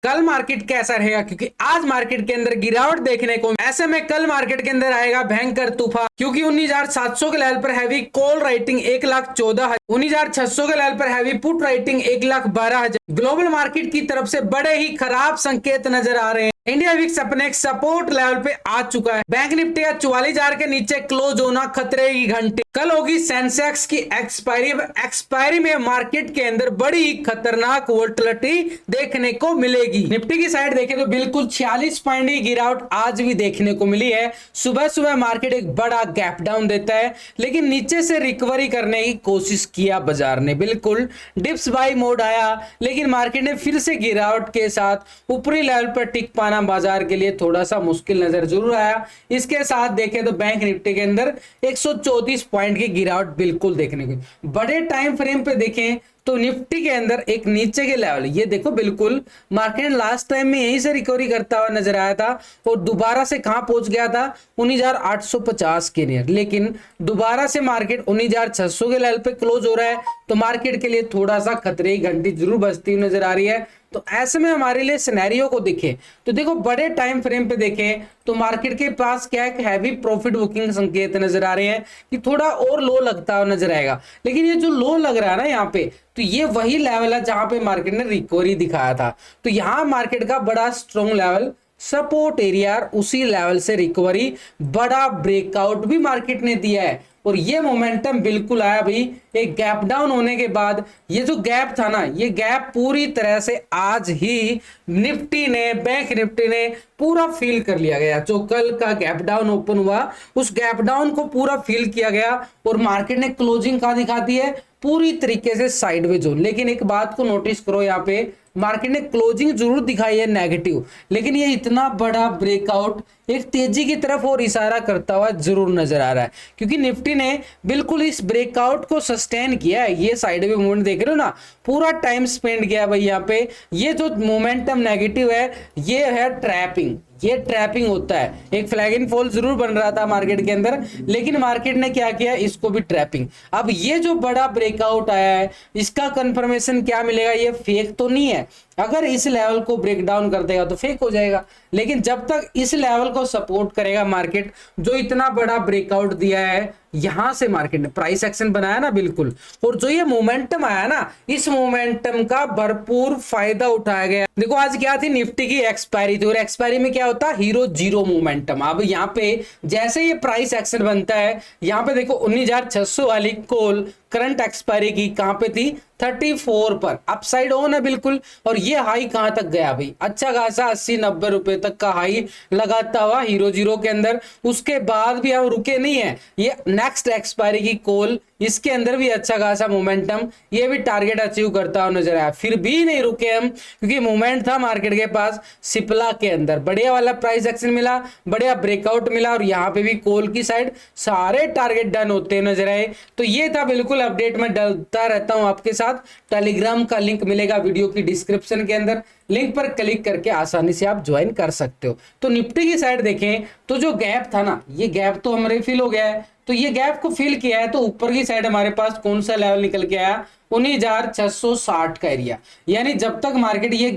कल मार्केट कैसा रहेगा, क्योंकि आज मार्केट के अंदर गिरावट देखने को, ऐसे में कल मार्केट के अंदर आएगा भयंकर तूफान, क्योंकि 19,700 के लेवल पर हैवी कॉल राइटिंग 1,14,000, 19,600 के लेवल पर heavy put writing 1,12,000। Global market की तरफ से बड़े ही खराब संकेत नजर आ रहे हैं। इंडिया विक्स अपने एक सपोर्ट लेवल पे आ चुका है। बैंक निफ्टी का 44,000 के नीचे क्लोज होना खतरे की घंटी। कल होगी सेंसेक्स की एक्सपायरी में मार्केट के अंदर बड़ी खतरनाक वोलेटिलिटी देखने को मिलेगी। निफ्टी की साइड देखें तो बिल्कुल 46 पॉइंट की गिरावट आज भी देखने को मिली है। सुबह सुबह मार्केट एक बड़ा गैप डाउन देता है, लेकिन नीचे से रिकवरी करने की कोशिश किया बाजार ने। बिल्कुल डिप्स बाई मोड आया, लेकिन मार्केट ने फिर से गिरावट के साथ ऊपरी लेवल पर टिक पाना बाजार के लिए थोड़ा सा मुश्किल नजर जरूर आया। इसके साथ देखें तो बैंक निफ्टी के अंदर 134 पॉइंट की गिरावट बिल्कुल देखने को। बड़े टाइम फ्रेम पे देखें तो निफ्टी के अंदर एक नीचे के लेवल, ये देखो बिल्कुल मार्केट लास्ट टाइम में यहीं से रिकवरी करता हुआ नजर आया था और दोबारा से कहां पहुंच गया था 19,850 के नियर, लेकिन दोबारा से मार्केट 19,600 के लेवल पे क्लोज हो रहा है। तो मार्केट के लिए थोड़ा सा खतरे की घंटी जरूर बजती हुई नजर आ रही है। तो ऐसे में हमारे लिए सिनेरियो को देखें तो देखो बड़े टाइम फ्रेम पे देखें तो मार्केट के पास क्या है, हैवी प्रॉफिट बुकिंग संकेत नजर आ रहे हैं कि थोड़ा और लो लगता हुआ नजर आएगा। लेकिन ये जो लो लग रहा है ना यहाँ पे, तो ये वही लेवल है जहां पे मार्केट ने रिकवरी दिखाया था। तो यहाँ मार्केट का बड़ा स्ट्रॉन्ग लेवल सपोर्ट एरिया, उसी लेवल से रिकवरी बड़ा ब्रेकआउट भी मार्केट ने दिया है और ये मोमेंटम बिल्कुल आया भाई। एक गैप डाउन होने के बाद ये जो गैप था ना, ये गैप पूरी तरह से आज ही निफ्टी ने, बैंक निफ्टी ने पूरा फील कर लिया गया। जो कल का गैप डाउन ओपन हुआ उस गैप डाउन को पूरा फील किया गया और मार्केट ने क्लोजिंग कहां दिखाती है, पूरी तरीके से साइडवेज जोन। लेकिन एक बात को नोटिस करो, यहाँ पे मार्केट ने क्लोजिंग जरूर दिखाई है नेगेटिव, लेकिन ये इतना बड़ा ब्रेकआउट एक तेजी की तरफ और इशारा करता हुआ जरूर नजर आ रहा है, क्योंकि निफ्टी ने बिल्कुल इस ब्रेकआउट को सस्टेन किया है। ये साइडवे मूवमेंट देख रहे हो ना, पूरा टाइम स्पेंड किया भाई यहाँ पे। ये जो मोमेंटम नेगेटिव है ये है ट्रैपिंग, ये ट्रैपिंग होता है। एक फ्लैग इन फॉल जरूर बन रहा था मार्केट के अंदर, लेकिन मार्केट ने क्या किया, इसको भी ट्रैपिंग। अब ये जो बड़ा ब्रेकआउट आया है इसका कंफर्मेशन क्या मिलेगा, ये फेक तो नहीं है। अगर इस लेवल को ब्रेक डाउन कर देगा तो फेक हो जाएगा, लेकिन जब तक इस लेवल को सपोर्ट करेगा मार्केट, जो इतना बड़ा ब्रेकआउट दिया है, यहां से मार्केट ने प्राइस एक्शन बनाया ना बिल्कुल, और जो ये मोमेंटम आया ना, इस मोमेंटम का भरपूर फायदा उठाया गया। देखो आज क्या थी, निफ्टी की एक्सपायरी थी और एक्सपायरी में क्या होता है, हीरो जीरो मोमेंटम। अब यहाँ पे जैसे ये प्राइस एक्शन बनता है, यहाँ पे देखो 19,600 वाली कॉल करंट एक्सपायरी की कहां पे थी, 34 पर, अपसाइड ऑन है बिल्कुल। और ये हाई कहां तक गया भाई, अच्छा खासा 80-90 रुपए तक का हाई लगाता हुआ हीरो जीरो के अंदर। उसके बाद भी हम रुके नहीं है, ये नेक्स्ट एक्सपायरी की कॉल, इसके अंदर भी अच्छा खासा मोमेंटम, ये भी टारगेट अचीव करता हुआ नजर आया। फिर भी नहीं रुके हम, क्योंकि मूवमेंट था मार्केट के पास सिप्ला के अंदर, बढ़िया वाला प्राइस एक्शन मिला, बढ़िया ब्रेकआउट मिला और यहाँ पे भी कॉल की साइड सारे टारगेट डन होते नजर आए। तो ये था बिल्कुल अपडेट, मैं डालता रहता हूं आपके साथ। टेलीग्राम का लिंक मिलेगा वीडियो की डिस्क्रिप्शन के अंदर, लिंक पर क्लिक करके आसानी से आप ज्वाइन कर सकते हो। तो निफ्टी की साइड देखें तो जो गैप था ना, ये गैप तो हमारे फिल हो गया है। तो ये गैप को फिल किया है तो ऊपर की साइड हमारे पास कौन सा लेवल निकल के आया, 19,660 का एरिया। यानी जब तक मार्केट ये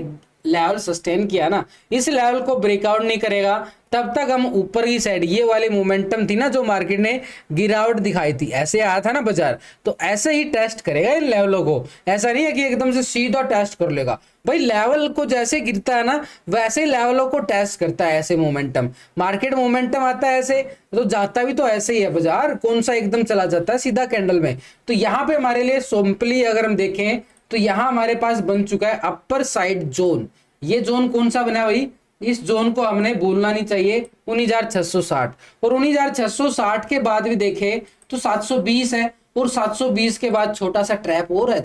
लेवल सस्टेन किया ना, इस लेवल को ब्रेकआउट नहीं करेगा, तब तक हम ऊपर की साइड, ये वाली मोमेंटम थी ना जो मार्केट ने गिरावट दिखाई थी, ऐसे आया था ना बाजार, तो ऐसे ही टेस्ट करेगा इन लेवलों को। ऐसा नहीं है कि एकदम से सीधा टेस्ट कर लेगा भाई, लेवल को जैसे गिरता है ना वैसे ही लेवलों को टेस्ट करता है। ऐसे मोमेंटम, मार्केट मोमेंटम आता है ऐसे, तो जाता भी तो ऐसे ही है बाजार, कौन सा एकदम चला जाता है सीधा कैंडल में। तो यहाँ पे हमारे लिए सिंपली अगर हम देखें तो यहाँ हमारे पास बन चुका है अपर साइड जोन। ये जोन कौन सा बना भाई, इस जोन को हमने भूलना नहीं चाहिए, 19,660। और 19,660 के बाद भी देखें तो 720 है, और 720 के बाद छोटा सा ट्रैप और है,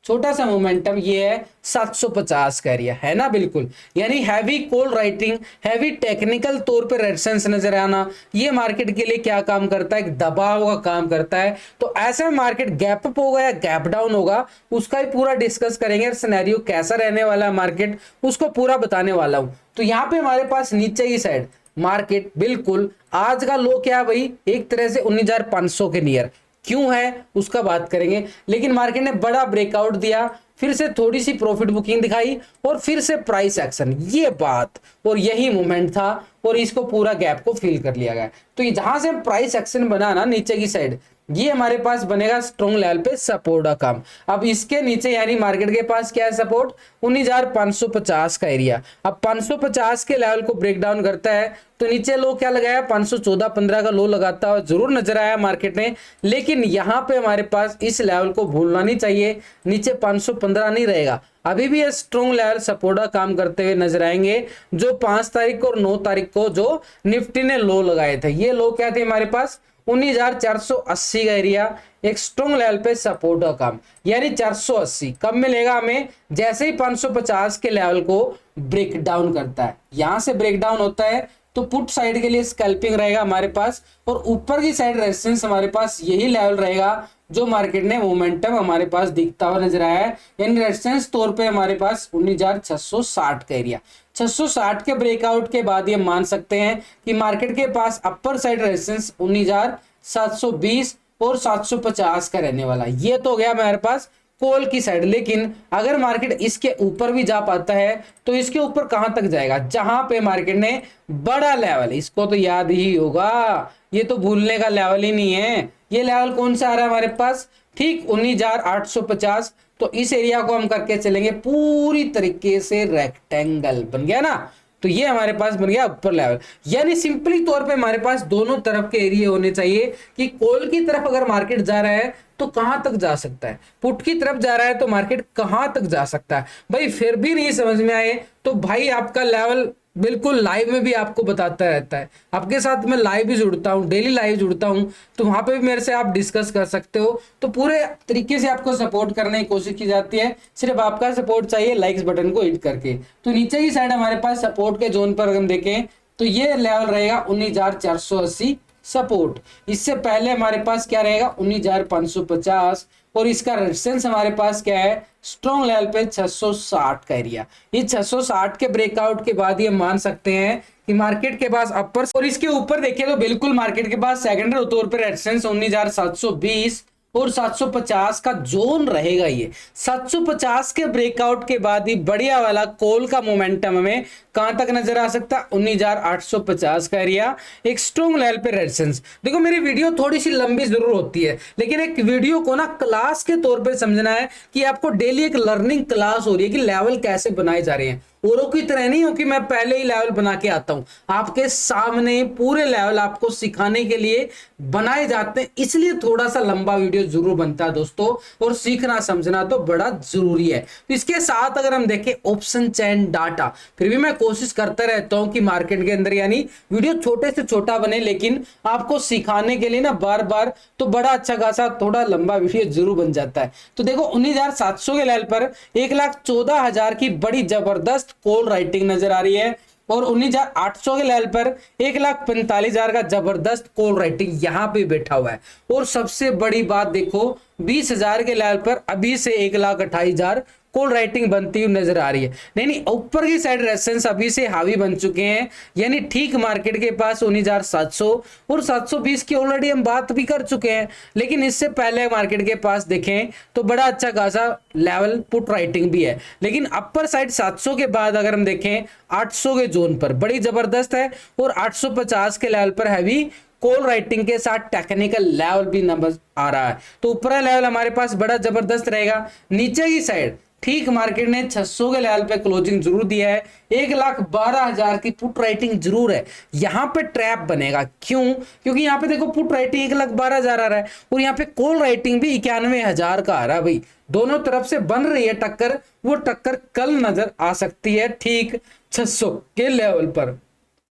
छोटा सा मोमेंटम, ये है 750 का एरिया, है ना बिल्कुल। यानी heavy call writing, heavy technical तौर पे रेजिस्टेंस नजर आना, ये मार्केट के लिए क्या काम करता है, दबाव का काम करता है। तो ऐसे में मार्केट गैप अप होगा या गैप डाउन होगा, उसका भी पूरा डिस्कस करेंगे। सिनेरियो कैसा रहने वाला है मार्केट, उसको पूरा बताने वाला हूं। तो यहाँ पे हमारे पास नीचे की साइड मार्केट बिल्कुल आज का लो क्या है भाई, एक तरह से 19,500 के नियर। क्यों है उसका बात करेंगे। लेकिन मार्केट ने बड़ा ब्रेकआउट दिया, फिर से थोड़ी सी प्रॉफिट बुकिंग दिखाई और फिर से प्राइस एक्शन, ये बात और यही मूवमेंट था और इसको पूरा गैप को फिल कर लिया गया। तो जहां से प्राइस एक्शन बना ना नीचे की साइड, ये हमारे पास बनेगा स्ट्रॉन्ग लेवल पे सपोर्ट का काम। अब इसके नीचे यानी मार्केट के पास क्या है सपोर्ट, 19,550 का एरिया। अब 550 के लेवल को ब्रेक डाउन करता है तो नीचे लो क्या लगाया, 514.15 का लो लगाता हुआ जरूर नजर आया मार्केट ने। लेकिन यहाँ पे हमारे पास इस लेवल को भूलना नहीं चाहिए, नीचे 515 नहीं रहेगा, अभी भी ये स्ट्रॉन्ग लेवल सपोर्ट का काम करते हुए नजर आएंगे। जो 5 तारीख और 9 तारीख को जो निफ्टी ने लो लगाए थे, ये लो क्या थे हमारे पास, 19,480 का एरिया, एक स्ट्रॉन्ग लेवल पे सपोर्ट का काम, यानी 480 कब मिलेगा हमें, जैसे ही 550 के लेवल को ब्रेक डाउन करता है। यहां से ब्रेक डाउन होता है तो पुट साइड के लिए स्कैल्पिंग रहेगा हमारे पास, और ऊपर की साइड रेजिस्टेंस हमारे पास यही लेवल रहेगा जो मार्केट ने मोमेंटम हमारे पास दिखता हुआ नजर आया है। यानी रेजिस्टेंस तौर पे हमारे पास 19,660 का एरिया, 660 के ब्रेकआउट के बाद ये मान सकते हैं कि मार्केट के पास अपर साइड रेजिस्टेंस 19,720 और 750 का रहने वाला। ये तो हो गया हमारे पास कॉल की साइड। लेकिन अगर मार्केट इसके ऊपर भी जा पाता है तो इसके ऊपर कहां तक जाएगा, जहां पे मार्केट ने बड़ा लेवल, इसको तो याद ही होगा, ये तो भूलने का लेवल ही नहीं है। ये लेवल कौन सा आ रहा है हमारे पास, ठीक 19,850। तो इस एरिया को हम करके चलेंगे पूरी तरीके से रेक्टेंगल बन गया ना, तो ये हमारे पास बन गया अपर लेवल। यानी सिंपली तौर पे हमारे पास दोनों तरफ के एरिया होने चाहिए कि कॉल की तरफ अगर मार्केट जा रहा है तो कहां तक जा सकता है, पुट की तरफ जा रहा है तो मार्केट कहां तक जा सकता है। भाई फिर भी नहीं समझ में आए तो भाई आपका लेवल बिल्कुल लाइव में भी आपको बताता रहता है, आपके साथ मैं लाइव भी जुड़ता हूँ, डेली लाइव जुड़ता हूँ, तो वहां पे भी मेरे से आप डिस्कस कर सकते हो। तो पूरे तरीके से आपको सपोर्ट करने की कोशिश की जाती है, सिर्फ आपका सपोर्ट चाहिए लाइक्स बटन को हिट करके। तो नीचे की साइड हमारे पास सपोर्ट के जोन पर हम देखें तो ये लेवल रहेगा 19,480 सपोर्ट। इससे पहले हमारे पास क्या रहेगा 19,550, और इसका रेजिस्टेंस हमारे पास क्या है, स्ट्रॉन्ग लेवल पे 660 का एरिया। ये 660 के ब्रेकआउट के बाद ये मान सकते हैं कि मार्केट के पास अपर, और इसके ऊपर देखिए तो बिल्कुल मार्केट के पास सेकेंडरी तौर पर रेजिस्टेंस 19,720 और 750 का जोन रहेगा। ये 750 के ब्रेकआउट के बाद ही बढ़िया वाला कॉल का मोमेंटम हमें कहां तक नजर आ सकता है, 19,850 का एरिया, एक स्ट्रॉन्ग लेवल पे रेजिस्टेंस। देखो मेरी वीडियो थोड़ी सी लंबी जरूर होती है, लेकिन एक वीडियो को ना क्लास के तौर पे समझना है कि आपको डेली एक लर्निंग क्लास हो रही है कि लेवल कैसे बनाए जा रहे हैं। औरों की तरह नहीं हो कि मैं पहले ही लेवल बना के आता हूं, आपके सामने पूरे लेवल आपको सिखाने के लिए बनाए जाते हैं, इसलिए थोड़ा सा लंबा वीडियो जरूर बनता है दोस्तों, और सीखना समझना तो बड़ा जरूरी है। तो इसके साथ अगर हम देखें ऑप्शन चेन डाटा, फिर भी मैं कोशिश करता रहता हूं कि मार्केट के अंदर यानी वीडियो छोटे से छोटा बने, लेकिन आपको सिखाने के लिए ना बार बार तो बड़ा अच्छा खासा थोड़ा लंबा वीडियो जरूर बन जाता है। तो देखो 19,700 के लेवल पर 1,14,000 की बड़ी जबरदस्त कॉल राइटिंग नजर आ रही है, और 19,800 के लेवल पर 1,45,000 का जबरदस्त कॉल राइटिंग यहां पे बैठा हुआ है। और सबसे बड़ी बात देखो 20,000 के लेवल पर अभी से 1,28,000 कॉल राइटिंग बनती हुई नजर आ रही है। नहीं ऊपर की साइड रेजिस्टेंस अभी से हावी बन चुके हैं, यानी ठीक मार्केट के पास 19,700 और 720 की ऑलरेडी हम बात भी कर चुके हैं। लेकिन इससे पहले मार्केट के पास देखें तो बड़ा अच्छा खासा लेवल पुट राइटिंग भी है, लेकिन अपर साइड 700 के बाद अगर हम देखें 800 के जोन पर बड़ी जबरदस्त है, और 850 के लेवल पर हैवी कॉल राइटिंग के साथ टेक्निकल लेवल भी नंबर आ रहा है। तो ऊपरा लेवल हमारे पास बड़ा जबरदस्त रहेगा। नीचे की साइड ठीक मार्केट ने 600 के लेवल पे क्लोजिंग जरूर दिया है, 1,12,000 की पुट राइटिंग जरूर है। यहां पे ट्रैप बनेगा, क्यों, क्योंकि यहां पे देखो पुट राइटिंग 1,12,000 आ रहा है और यहां पे कॉल राइटिंग भी 91,000 का आ रहा है। भाई दोनों तरफ से बन रही है टक्कर, वो टक्कर कल नजर आ सकती है ठीक 600 के लेवल पर।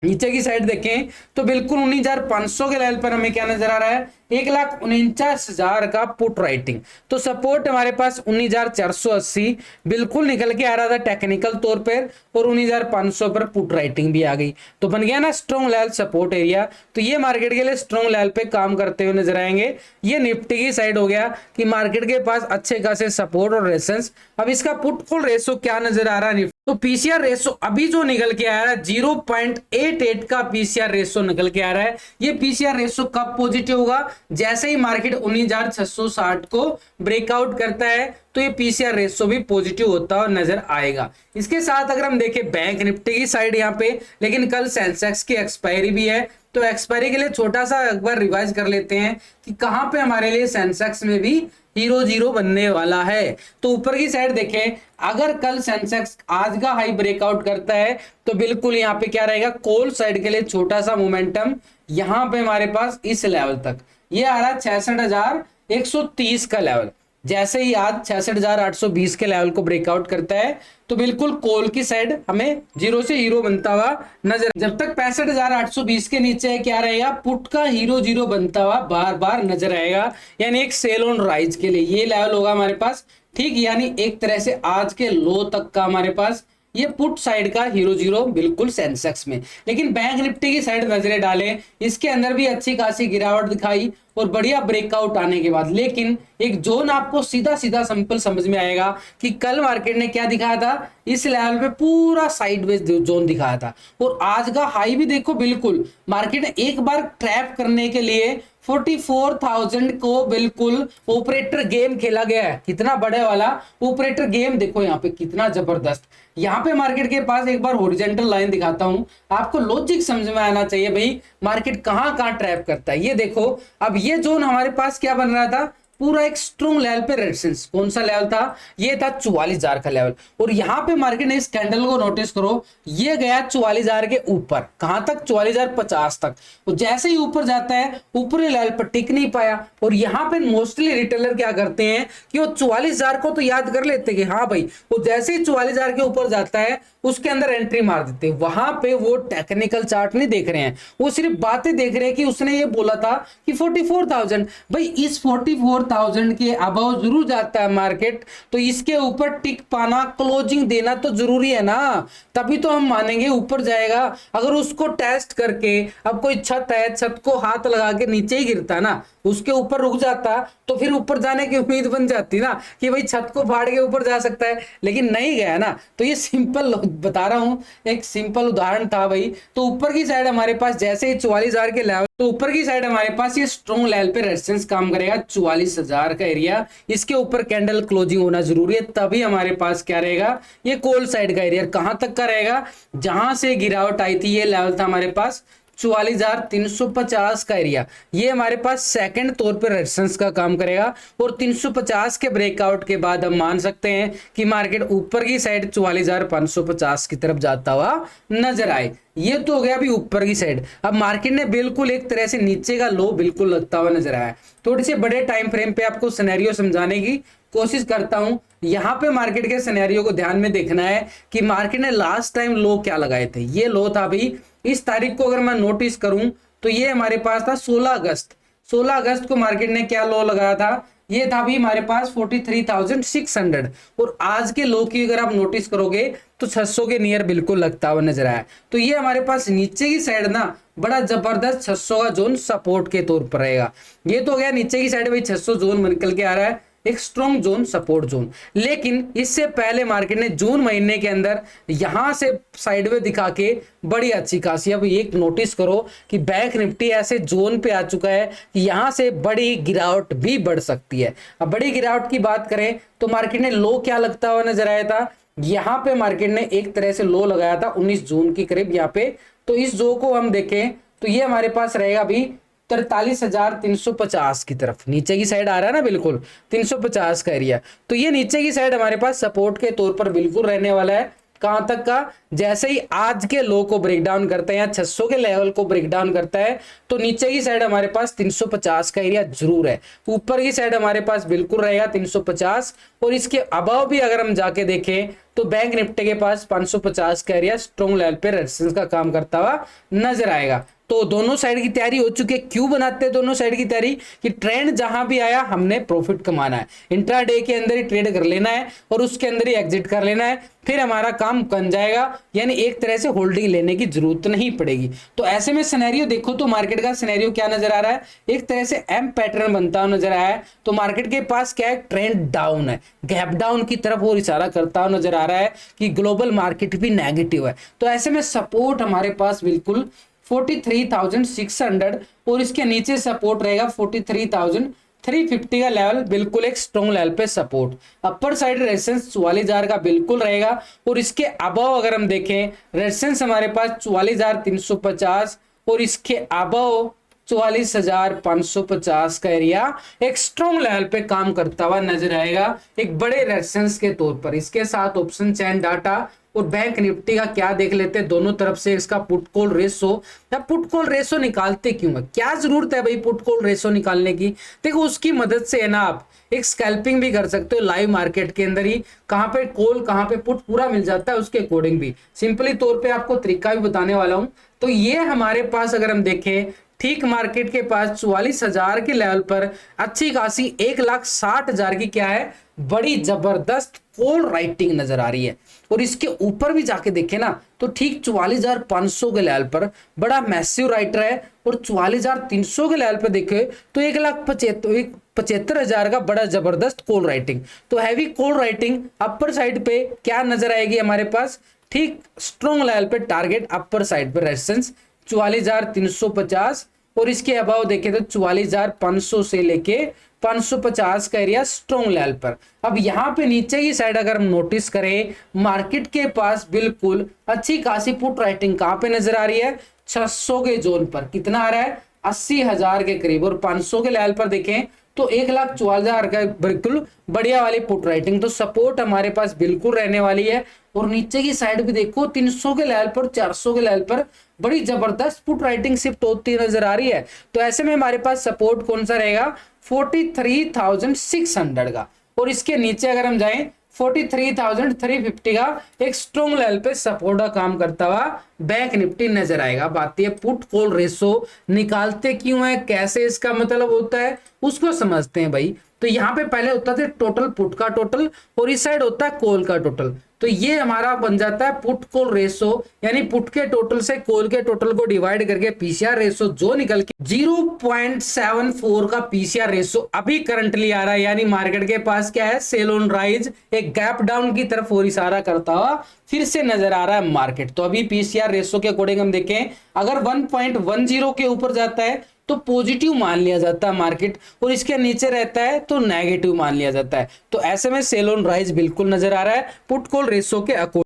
नीचे की साइड देखें तो बिल्कुल 19,500 के लेवल पर हमें क्या नजर आ रहा है, 1,49,000 का पुट राइटिंग। तो सपोर्ट हमारे पास 19,480 बिल्कुल निकल के आ रहा था टेक्निकल तौर पर, और 19,500 पर पुट राइटिंग भी आ गई, तो बन गया ना स्ट्रॉन्ग लेवल सपोर्ट एरिया। तो ये मार्केट के लिए स्ट्रॉन्ग लेवल पे काम करते हुए नजर आएंगे। ये निफ्टी की साइड हो गया कि मार्केट के पास अच्छे खासे सपोर्ट और रेजिस्टेंस। अब इसका पुट कॉल रेशो क्या नजर आ रहा है तो पीसीआर रेशो अभी जो निकल के आ रहा है 0.88 का पीसीआर रेशो निकल के आ रहा है। ये पीसीआर रेशो कब पॉजिटिव होगा? जैसे ही मार्केट 19,660 को ब्रेकआउट करता है तो ये पीसीआर रेशो भी पॉजिटिव होता हुआ नजर आएगा। इसके साथ अगर हम देखें बैंक निफ्टी की साइड यहाँ पे, लेकिन कल सेंसेक्स की एक्सपायरी भी है, तो एक्सपायरी के लिए छोटा सा एक बार रिवाइज कर लेते हैं कि कहां पे हमारे लिए सेंसेक्स में भी हीरो जीरो बनने वाला है। तो ऊपर की साइड देखें, अगर कल सेंसेक्स आज का हाई ब्रेकआउट करता है तो बिल्कुल यहाँ पे क्या रहेगा, कॉल साइड के लिए छोटा सा मोमेंटम यहाँ पे हमारे पास इस लेवल तक ये आ रहा है 66,130 का लेवल। जैसे ही आज 66,820 के लेवल को ब्रेकआउट करता है तो बिल्कुल कॉल की साइड हमें जीरो से हीरो बनता हुआ नजर। जब तक 65,820 के नीचे क्या रहेगा, पुट का हीरो जीरो बनता हुआ बार बार नजर आएगा, यानी एक सेल ऑन राइज के लिए ये लेवल होगा हमारे पास, ठीक। यानी एक तरह से आज के लो तक का हमारे पास ये पुट साइड का हीरो जीरो बिल्कुल सेंसेक्स में। लेकिन बैंक निफ्टी की साइड नजरें डालें, इसके अंदर भी अच्छी खासी गिरावट दिखाई और बढ़िया ब्रेकआउट आने के बाद, लेकिन एक जोन आपको सीधा सीधा सिंपल समझ में आएगा कि कल मार्केट ने क्या दिखाया था, इस लेवल पे पूरा साइडवेज जोन दिखाया था। और आज का हाई भी देखो, बिल्कुल मार्केट ने एक बार ट्रैप करने के लिए 44,000 को बिल्कुल ऑपरेटर गेम खेला गया है। कितना बड़े वाला ऑपरेटर गेम देखो यहाँ पे, कितना जबरदस्त। यहाँ पे मार्केट के पास एक बार हॉरिजॉन्टल लाइन दिखाता हूं, आपको लॉजिक समझ में आना चाहिए भाई मार्केट कहां कहां ट्रैप करता है। ये देखो, अब ये जोन हमारे पास क्या बन रहा था, पूरा एक स्ट्रॉन्ग लेवल पे रेजिस्टेंस। कौन सा लेवल था? ये था 44,000 का लेवल। और यहां पे मार्केट ने इस कैंडल को नोटिस करो, ये गया 44,000 के ऊपर, कहां तक? 44,050 तक। और जैसे ही ऊपर जाता है ऊपरी लेवल पर टिक नहीं पाया। और यहाँ पे मोस्टली रिटेलर क्या करते हैं कि वो 44,000 को तो याद कर लेते कि हाँ भाई, वो जैसे ही 44,000 के ऊपर जाता है उसके अंदर एंट्री मार देते हैं। वहां पे वो टेक्निकल चार्ट नहीं देख रहे हैं, वो सिर्फ बातें देख रहे हैं कि उसने ये बोला था कि 44,000, भाई इस 44,000 के अबव जरूर जाता है मार्केट, तो इसके ऊपर टिक पाना, क्लोजिंग देना तो जरूरी है ना, तभी तो हम मानेंगे ऊपर जाएगा। अगर उसको टेस्ट करके, अब कोई छत है, छत को हाथ लगा के नीचे ही गिरता ना, उसके ऊपर रुक जाता, तो फिर ऊपर जाने की उम्मीद बन जाती ना कि भाई छत को फाड़ के ऊपर जा सकता है, लेकिन नहीं गया ना। तो ये सिंपल बता रहा हूं, एक सिंपल उदाहरण था भाई। तो ऊपर की साइड हमारे पास जैसे ही 44,000 के लेवल, तो ऊपर की साइड हमारे पास ये स्ट्रॉन्ग लेवल पे रेजिस्टेंस काम करेगा 44,000 का एरिया। इसके ऊपर कैंडल क्लोजिंग होना जरूरी है, तभी हमारे पास क्या रहेगा, ये कॉल साइड का एरिया कहां तक का रहेगा, जहां से गिरावट आई थी ये लेवल था हमारे पास 44,350 का एरिया। ये हमारे पास सेकंड तौर पर रेजिस्टेंस का काम करेगा। और 350 के ब्रेकआउट के बाद हम मान सकते हैं कि मार्केट ऊपर की साइड 44,550 की तरफ जाता हुआ नजर आए। ये तो हो गया अभी ऊपर की साइड। अब मार्केट ने बिल्कुल एक तरह से नीचे का लो बिल्कुल लगता हुआ नजर आया। थोड़ी सी बड़े टाइम फ्रेम पे आपको सिनेरियो समझाने की कोशिश करता हूं। यहां पे मार्केट के सिनेरियो को ध्यान में देखना है कि मार्केट ने लास्ट टाइम लो क्या लगाए थे। ये लो था भाई, इस तारीख को अगर मैं नोटिस करूं तो ये हमारे पास था 16 अगस्त। 16 अगस्त को मार्केट ने क्या लो लगाया था, ये था भी हमारे पास 43,600। और आज के लो की अगर आप नोटिस करोगे तो 600 के नियर बिल्कुल लगता हुआ नजर आया। तो ये हमारे पास नीचे की साइड ना बड़ा जबरदस्त 600 का जोन सपोर्ट के तौर पर रहेगा। ये तो गया नीचे की साइड भाई, 600 जोन निकल के आ रहा है, एक स्ट्रॉन्ग जोन, सपोर्ट जोन। लेकिन इससे पहले मार्केट ने जून महीने के अंदर यहां से साइडवे दिखा के बड़ी अच्छी खासी, अब एक नोटिस करो कि बैंक निफ्टी ऐसे जोन पे आ चुका है कि यहां से बड़ी गिरावट भी बढ़ सकती है। अब बड़ी गिरावट की बात करें तो मार्केट ने लो क्या लगता हुआ नजर आया था, यहां पे मार्केट ने एक तरह से लो लगाया था 19 जून की करीब यहाँ पे। तो इस जो को हम देखें तो ये हमारे पास रहेगा अभी 43,350 की तरफ, नीचे की साइड आ रहा है ना बिल्कुल 350 का एरिया। तो ये नीचे की साइड हमारे पास सपोर्ट के तौर पर बिल्कुल रहने वाला है। कहां तक का, जैसे ही आज के लो को ब्रेक डाउन करते हैं या 600 के लेवल को ब्रेक डाउन करता है तो नीचे की साइड हमारे पास 350 का एरिया जरूर है। ऊपर की साइड हमारे पास बिल्कुल रहेगा 350। और इसके अबव भी अगर हम जाके देखें तो बैंक निफ्टी के पास 550 का एरिया स्ट्रॉन्ग लेवल पे रेजिस्टेंस का काम करता हुआ नजर आएगा। तो दोनों साइड की तैयारी हो चुकी है। क्यों बनाते हैं दोनों साइड की तैयारी? कि ट्रेंड जहां भी आया हमने प्रॉफिट कमाना है, इंट्राडे के अंदर ही ट्रेड कर लेना है और उसके अंदर ही एग्जिट कर लेना है, फिर हमारा काम बन जाएगा। यानी एक तरह से होल्डिंग लेने की जरूरत नहीं पड़ेगी। तो ऐसे में सिनेरियो देखो तो मार्केट का सिनेरियो क्या नजर आ रहा है, एक तरह से एम पैटर्न बनता हुआ नजर आया है। तो मार्केट के पास क्या है, ट्रेंड डाउन है, गैप डाउन की तरफ और इशारा करता हुआ नजर आ रहा है कि ग्लोबल मार्केट भी नेगेटिव है। तो ऐसे में सपोर्ट हमारे पास बिल्कुल 43,600 और इसके नीचे सपोर्ट रहेगा 43,350 का लेवल, बिल्कुल एक स्ट्रॉन्ग लेवल पे सपोर्ट। अपर साइड रेजिस्टेंस 44,000 का बिल्कुल रहेगा और इसके अबव अगर हम देखें रेजिस्टेंस हमारे पास 44,350 और इसके अबव 44,550 का एरिया एक स्ट्रॉन्ग लेवल पे काम करता हुआ नजर आएगा एक बड़े रेजिस्टेंस के तौर पर। इसके साथ ऑप्शन चैन डाटा और बैंक निफ्टी का क्या देख लेते हैं, दोनों तरफ से इसका पुट कॉल रेशो। अब पुट कॉल रेशो निकालते क्यों है, क्या जरूरत है भाई पुट कॉल रेशो निकालने की? देखो उसकी मदद से है ना आप एक स्कैल्पिंग भी कर सकते हो लाइव मार्केट के अंदर ही, कहां पे कॉल कहां पे पुट पूरा मिल जाता है उसके अकॉर्डिंग भी सिंपली तौर पे आपको तरीका भी बताने वाला हूं। तो ये हमारे पास अगर हम देखें ठीक मार्केट के पास 44,000 के लेवल पर अच्छी खासी 1,60,000 की क्या है बड़ी जबरदस्त कॉल राइटिंग नजर आ रही है। और इसके ऊपर भी जाके देखे ना तो ठीक 44,500 के लेवल पर बड़ा मैसिव राइटर है और 44,300 के लेवल पर देखे तो 1,75,000 का बड़ा जबरदस्त कॉल राइटिंग। तो heavy call writing upper side पे क्या नजर आएगी हमारे पास, ठीक स्ट्रॉन्ग लेवल पे टारगेट अपर साइड पे रेजिस्टेंस 44,350 और इसके अभाव देखें तो 44,500 से लेके 550 का एरिया स्ट्रॉन्ग लेवल पर। अब यहां पे नीचे की साइड अगर हम नोटिस करें मार्केट के पास बिल्कुल अच्छी खासी पुट राइटिंग कहां पे नजर आ रही है, 600 के जोन पर कितना आ रहा है 80,000 के करीब और 500 के लेवल पर देखें तो 1,44,000 का बिल्कुल बढ़िया वाली पुट राइटिंग। तो सपोर्ट हमारे पास बिल्कुल रहने वाली है और नीचे की साइड भी देखो 300 के लेवल पर 400 के लेवल पर बड़ी जबरदस्त पुट राइटिंग शिफ्ट होती नजर आ रही है। तो ऐसे में हमारे पास सपोर्ट कौन सा रहेगा 43,600 का और इसके नीचे अगर हम जाएं 43,350 का एक स्ट्रॉन्ग लेवल पे सपोर्ट का काम करता हुआ बैंक निफ्टी नजर आएगा। बात ये पुट कॉल रेशो निकालते क्यों है, कैसे इसका मतलब होता है उसको समझते हैं भाई। तो यहाँ पे पहले होता था टोटल पुट का टोटल और इस साइड होता है कॉल का टोटल। तो ये हमारा बन जाता है पुट कॉल रेशो, यानी पुट के टोटल से कॉल के टोटल को डिवाइड करके पीसीआर रेशो जो निकल के 0.74 का पीसीआर रेशो अभी करंटली आ रहा है। यानी मार्केट के पास क्या है सेल ऑन राइज एक गैप डाउन की तरफ और इशारा करता हुआ फिर से नजर आ रहा है मार्केट। तो अभी पीसीआर रेशो के अकॉर्डिंग हम देखें अगर 1.10 के ऊपर जाता है तो पॉजिटिव मान लिया जाता है मार्केट और इसके नीचे रहता है तो नेगेटिव मान लिया जाता है। तो ऐसे में सेल ऑन राइज बिल्कुल नजर आ रहा है पुट कॉल रेशो के अकॉर्डिंग।